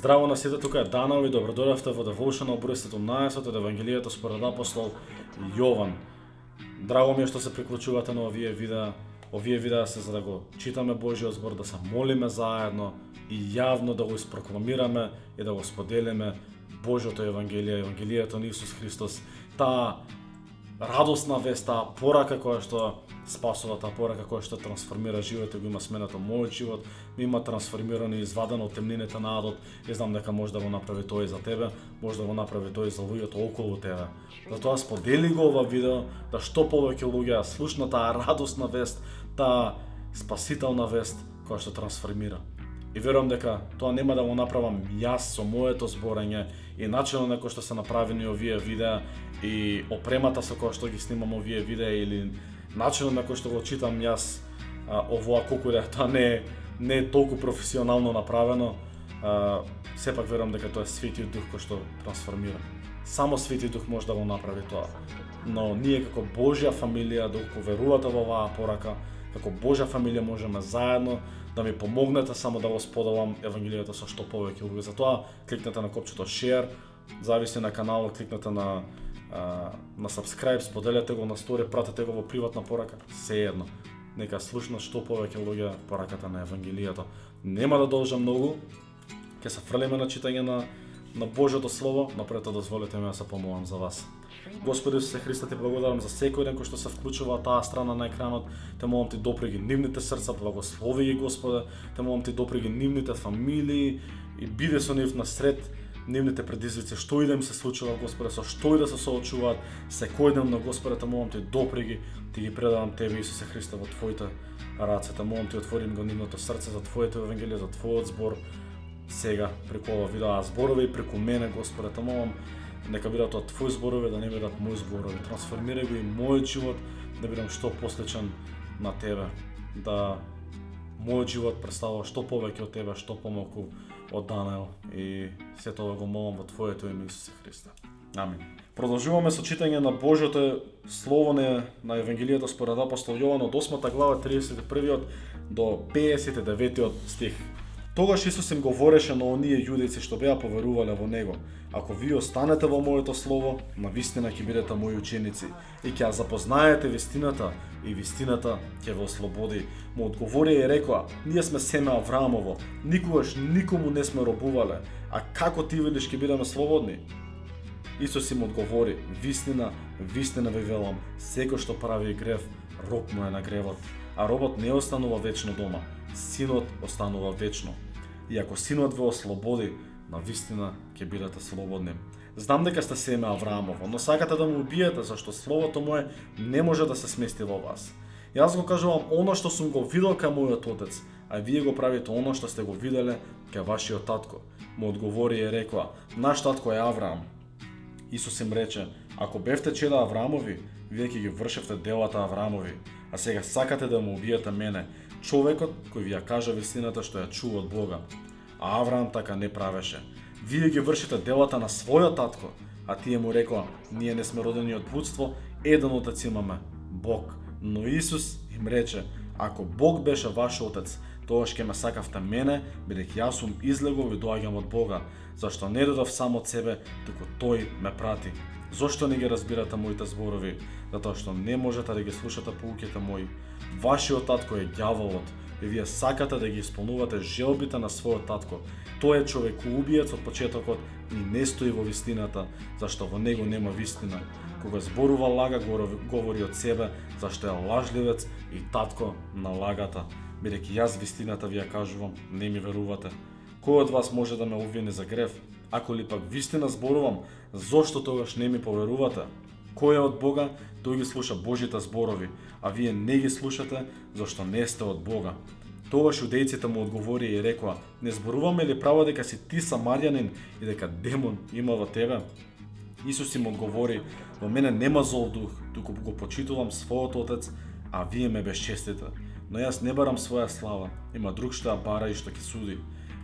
Здраво на сите, тука е Данао и добродојавте во Devotional број 17 од Евангелието според апостол Јован. Драго ми е што се приклучувате на овие видеа. Овие видеа се за да го читаме Божјиот збор, да се молиме заедно и јавно да го испрокламираме и да го споделиме Божјото Евангелие, Евангелието на Исус Христос, таа радосна вест, таа порака која што спасува, таа порака која што трансформира животот и го има сменато мојот живот, ми има трансформирано и извадено од темнините на адот, и знам дека може да го направи тој за тебе, може да го направи тој за луѓето околу тебе. Затоа сподели го ова видео, да што повеќе луѓе слушнат таа радосна вест, таа спасителна вест која што трансформира. И верувам дека тоа нема да го направам јас со моето зборење и начинот на кој што се направени овие видеа и опремата со која што ги снимам овие видеа или начинот на кој што го читам јас овоа колку да тоа не е толку професионално направено, сепак верувам дека тоа е Светиот Дух кој што трансформира. Само Светиот Дух може да го направи тоа. Но ние како Божја фамилија, доколку верувате во оваа порака, како Божја фамилија можеме заедно да ми помогнете само да го споделам Евангелието со што повеќе луѓе. Затоа кликнете на копчето share, зависи на каналот, кликнете на subscribe, споделете го на стори, пратете го во приватна порака, сеедно. Нека слушнат што повеќе луѓе пораката на Евангелието. Нема да должам многу, ќе се фрлиме на читање на Божјото Слово, но пред тоа дозволете ми да се помолам за вас. Господи Исусе Христе, ти благодарам за секој ден кој што се вклучува во таа страна на екранот. Те молам ти допри ги нивните срца, благослови ги Господе. Те молам ти допри ги нивните фамилии и биде со нив насред нивните предизвици, што и да им се случува, Господе, со што и да се соочуваат секој ден, но Господе, те молам ти допри ги, ти ги предавам тебе Исусе Христе во твоите раце. Те молам ти отвори го нивното срце за твоето евангелие, за твојот збор. Сега преку ова видеа зборови и преку мене, Господе, те молам нека бидат од твои зборови, да не бидат мои зборови. Трансформирај го и мојот живот, да бидам што посличен на тебе, да мојот живот представува што повеќе од тебе, што помалку од Данаел, и се тоа го молам во твоето име Исусе Христе. Амин. Продолжуваме со читање на Божјото Слово на Евангелието според апостол Јован од 8 глава 31 до 59 стих. Тогаш Исус им говореше на оние јудејци што беа поверувале во Него: ако вие останете во моето Слово, навистина ќе бидете мои ученици и ќе ја запознаете вистината и вистината ќе ве ослободи. Му одговорија и рекоа: ние сме семе Авраамово, никогаш никому не сме робувале, а како ти велиш ќе бидеме слободни? Исус им одговори: вистина, вистина ви велам, секој што прави грев, роб му е на гревот, а робот не останува вечно дома, синот останува вечно. И ако синот ве ослободи, навистина ќе бидете слободни. Знам дека сте семе Авраамово, но сакате да му убиете, зашто словото мое не може да се смести во вас. Јас го кажувам оно што сум го видел кај мојот отец, а вие го правите оно што сте го виделе кај вашиот татко. Му одговори и рекоа: наш татко е Авраам. Исус им рече: ако бевте чеда Авраамови, вие ќе ги вршевте делата Авраамови, а сега сакате да му убиете мене, човекот кој ви ја кажа вистината што ја чува од Бога. А Авраам така не правеше. Вие ги вршите делата на својот татко, а тие му рекоа: ние не сме родени од блудство, еден отец имаме, Бог. Но Исус им рече: ако Бог беше ваш отец, тогаш ќе ме сакавте мене, бидејќи јас сум излегол и доаѓам од Бога, зашто не додов сам од себе, туку тој ме прати. Зошто не ги разбирате моите зборови? Затоа што не можете да ги слушате поуките мои. Вашиот татко е ѓаволот и вие сакате да ги исполнувате желбите на својот татко. Тој е човекоубиец од почетокот и не стои во вистината, зашто во него нема вистина. Кога зборува лага, говори од себе, зашто е лажливец и татко на лагата. Бидејќи јас вистината ви ја кажувам, не ми верувате. Кој од вас може да ме обвини за грев? Ако ли пак вистина зборувам, зошто тогаш не ми поверувате? Кој е од Бога, тој ги слуша Божите зборови, а вие не ги слушате, зашто не сте од Бога. Тогаш јудејците му одговори и рекоа: не зборуваме ли право дека си ти самарјанин и дека демон има во тебе? Исус им одговори: во мене нема зол дух, туку го почитувам својот отец, а вие ме безчестите. Но јас не барам своја слава, има друг што ја бара и што ќе суди.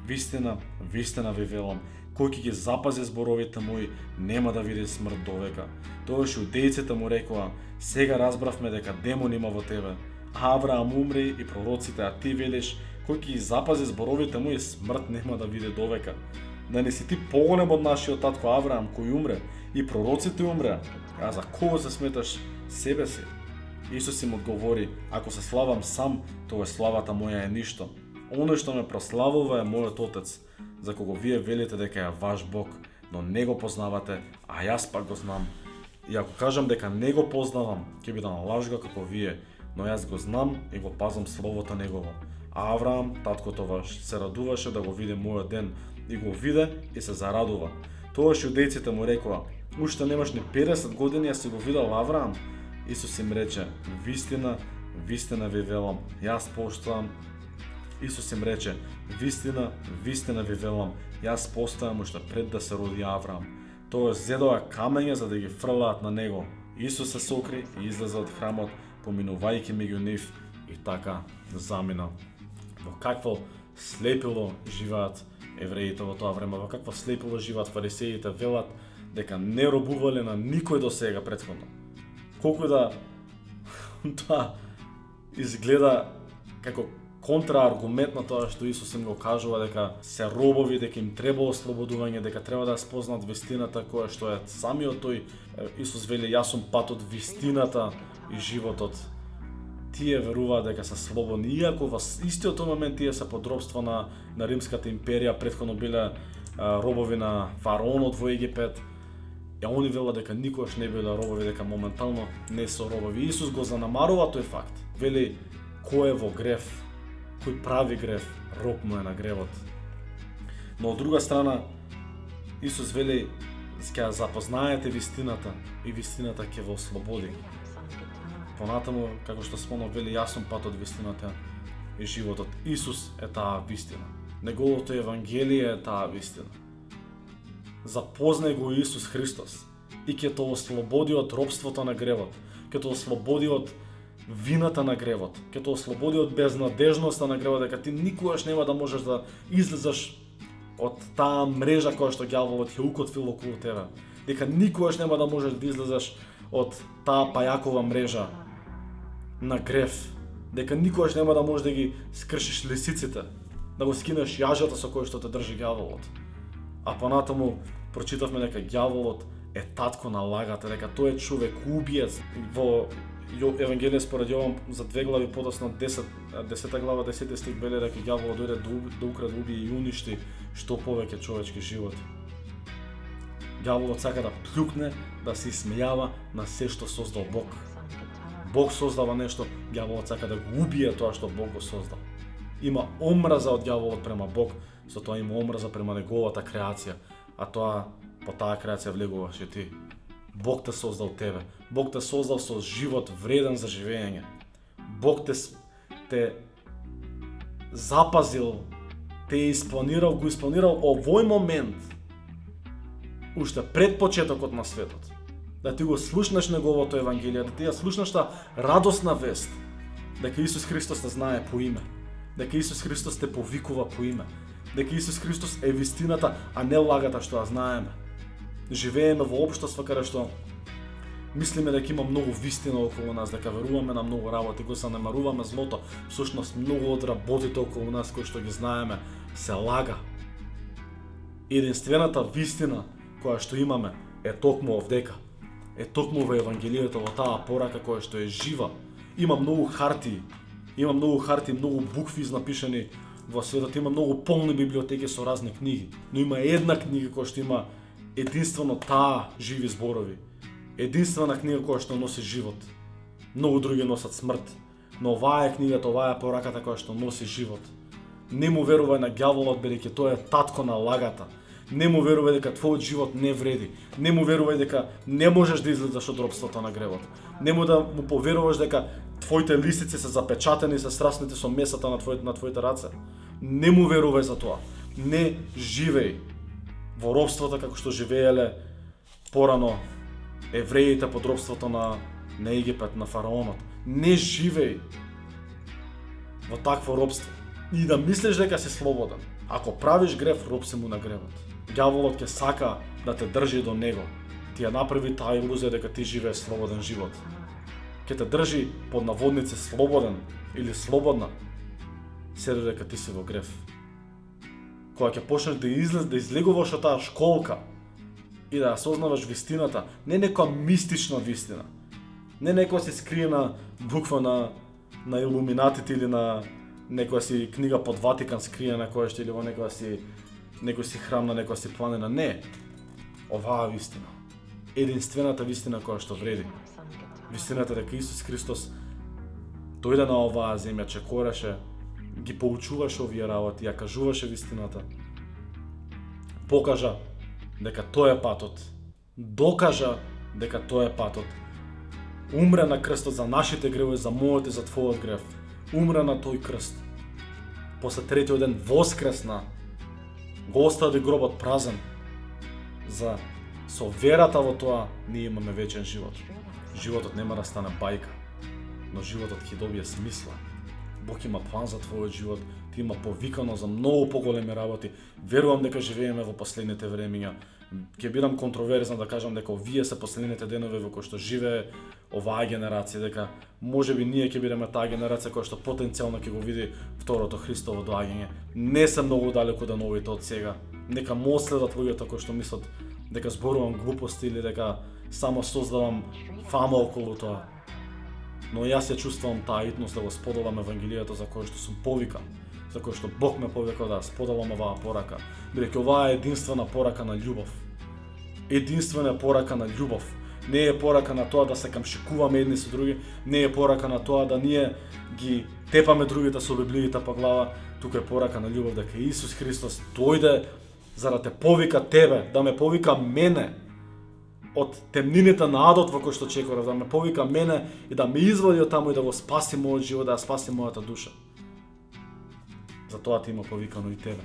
Вистина, вистина ви велам, кој ќе ги запази зборовите мои, нема да види смрт довека. Тогаш јудејците му рекоа: сега разбравме дека демон има во тебе. Авраам умре и пророците, а ти велиш: кој ќе ги запази зборовите мои, смрт нема да види довека. Да не си ти поголем од нашиот татко Авраам кој умре и пророците умреа, а за кого се сметаш себе си? Исус им одговори: ако се славам сам, тоа славата моја е ништо. Оној што ме прославува е мојот Отец, за кого вие велите дека е ваш Бог, но не го познавате, а јас пак го знам. И ако кажам дека не го познавам, ќе бидам лажга како вие, но јас го знам и го пазам словото негово. А Авраам, таткото ваш, се радуваше да го види мојот ден, и го виде и се зарадува. Тогаш јудејците му рекоа: уште немаш ни 50 години, а си го видел Авраам? Исус им рече: вистина, вистина ви велам, јас постојам. Исус им рече: вистина, вистина ви велам, јас постојам уште пред да се роди Авраам. Тоа зедоа камења за да ги фрлаат на него. Исус се сокри и излезе од храмот, поминувајќи меѓу нив, и така замина. Во какво слепило живеат евреите во тоа време, во какво слепило живеат фарисеите, велат дека не робувале на никој до сега претходно. Колку да тоа изгледа како контрааргумент на тоа што Исус им го кажува дека се робови, дека им треба ослободување, дека треба да спознат вистината која што е самиот тој. Исус вели: јас сум патот, вистината и животот. Тие веруваат дека се слободни, иако во истиот момент тие се под робство на Римската империја, претходно биле робови на фараонот во Египет. Они велат дека никогаш не биле робови, дека моментално не се робови. Исус го занамарува тој факт. Вели: кој е во грев, кој прави грев, роб му е на гревот. Но од друга страна, Исус вели: ќе запознаете вистината и вистината ќе ве ослободи. Понатаму, како што спомнав, вели: јас сум патот, вистината и животот. Исус е таа вистина. Неговото евангелие е таа вистина. Запознај го Исус Христос и ќе те ослободи од робството на гревот, ќе те ослободи од вината на гревот, ќе те ослободи од безнадежноста на гревот, дека ти никогаш нема да можеш да излезеш од таа мрежа која што ѓаволот ќе укотвил околу тебе, дека никогаш нема да можеш да излезеш од таа пајакова мрежа на грев, дека никогаш нема да можеш да ги скршиш лисиците, да го скинеш јажата со кој што те држи ѓаволот. А понатаму прочитавме дека ѓаволот е татко на лагата, дека тој е човек убиец. Во Евангелие според Јован за 2 глави подоцна 10 глава 10 стих вели дека ѓаволот дојде да украде, убие и уништи што повеќе човечки живот. Ѓаволот сака да плюкне, да се исмејава на се што создал Бог. Бог создава нешто, ѓаволот сака да го убие тоа што Бог го создал. Има омраза од ѓаволот према Бог, со тоа има омраза према неговата креација, а тоа по таа креација влегуваш и ти. Бог те создал тебе. Бог те создал со живот вреден за живење. Бог те запазил, те испланирал, го испланирал овој момент уште пред почетокот на светот. Да ти го слушнеш неговото евангелие, да ти ја слушнеш таа радосна вест, дека Исус Христос те знае по име, дека Исус Христос те повикува по име, дека Исус Христос е вистината, а не лагата што ја знаеме. Живееме во општество каде што мислиме дека има многу вистина околу нас, дека веруваме на многу работи, го занемаруваме злото. Всушност многу од работите околу нас кои што ги знаеме се лага. Единствената вистина која што имаме е токму овдека. Е токму во евангелието, во таа порака која што е жива. Има многу хартии, многу букви изнапишани во светот, има многу полни библиотеки со разни книги, но има една книга која што има единствено таа живи зборови. Единствена книга која што носи живот. Многу други носат смрт, но оваа е книгата, оваа е пораката која што носи живот. Не му верувај на ѓаволот, бидејќи тој е татко на лагата. Не му верувај дека твојот живот не вреди. Не му верувај дека не можеш да излезеш од робството на гревот. Не му да му поверуваш дека твоите лисици се запечатени, се сраснати со месата на твоите раце. Не му верувај за тоа. Не живеј во робството како што живееле порано евреите под робството на Египет, на фараонот. Не живеј во такво робство и да мислиш дека си слободен. Ако правиш грев, роб си му на гревот. Ѓаволот ќе сака да те држи до него. Ти ја направи таа илузија дека ти живееш слободен живот. Ќе те држи под наводници слободен или слободна, се дека ти си во грев. кога ќе почнеш да излегуваш од таа школка и да осознаваш вистината, не некоја мистична вистина, не некоја си скриена буква на илуминатите или на некоја си книга под Ватикан скриена која што или во некој си храм на некоја си планина. Не. Оваа вистина. Единствената вистина која што вреди. Вистината дека Исус Христос дојде на оваа земја, чекореше, ги поучуваше овие работи, ја кажуваше вистината. Покажа дека тој е патот. Докажа дека тој е патот. Умре на крстот за нашите гревови, за мојот и за твојот грев. Умре на тој крст. После третиот ден воскресна. Го остави гробот празен. За со верата во тоа ние имаме вечен живот. Животот нема да стане бајка, но животот ќе добие смисла. Бог има план за твојот живот, ти има повикано за многу поголеми работи. Верувам дека живееме во последните времиња. Ќе бидам контроверзен да кажам дека овие се последните денови во кои што живее оваа генерација, дека можеби ние ќе бидеме таа генерација која што потенцијално ќе го види второто Христово доаѓање. Не се многу далеку да новите од сега. Нека мо следат луѓето кои што мислат дека зборувам глупости или дека само создавам фама околу тоа. Но јас ја чувствувам таа итност да го споделам Евангелието за кое што сум повикан, за кое што Бог ме повикал да споделам оваа порака, бидејќи оваа е единствена порака на љубов. Единствена порака на љубов. Не е порака на тоа да се камшикуваме едни со други, не е порака на тоа да ние ги тепаме другите со библиите по глава, тука е порака на љубов дека Исус Христос дојде за да те повика тебе, да ме повика мене од темнините на адот во кој што чекорав, да ме повика мене и да ме извади од таму и да го спаси мојот живот, да ја спаси мојата душа. Затоа ти има повикано и тебе.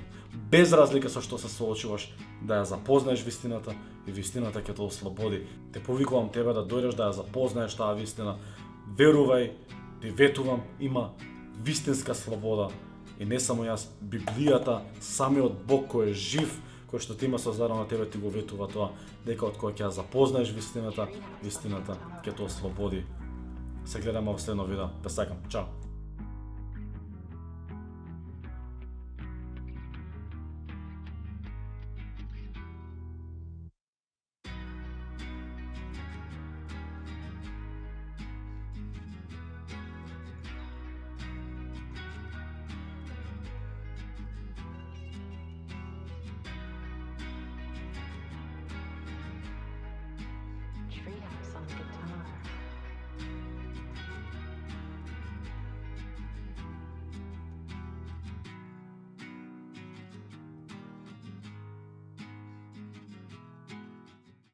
Без разлика со што се соочуваш, да ја запознаеш вистината и вистината ќе те ослободи. Те повикувам тебе да дојдеш да ја запознаеш таа вистина. Верувај, ти ветувам, има вистинска слобода. И не само јас, Библијата, самиот Бог кој е жив, кој што ти има создадено на тебе, ти го ветува тоа, дека од кој ќе ја запознаеш вистината, вистината ќе те ослободи. Се гледаме во следно видео. Те сакам. Чао.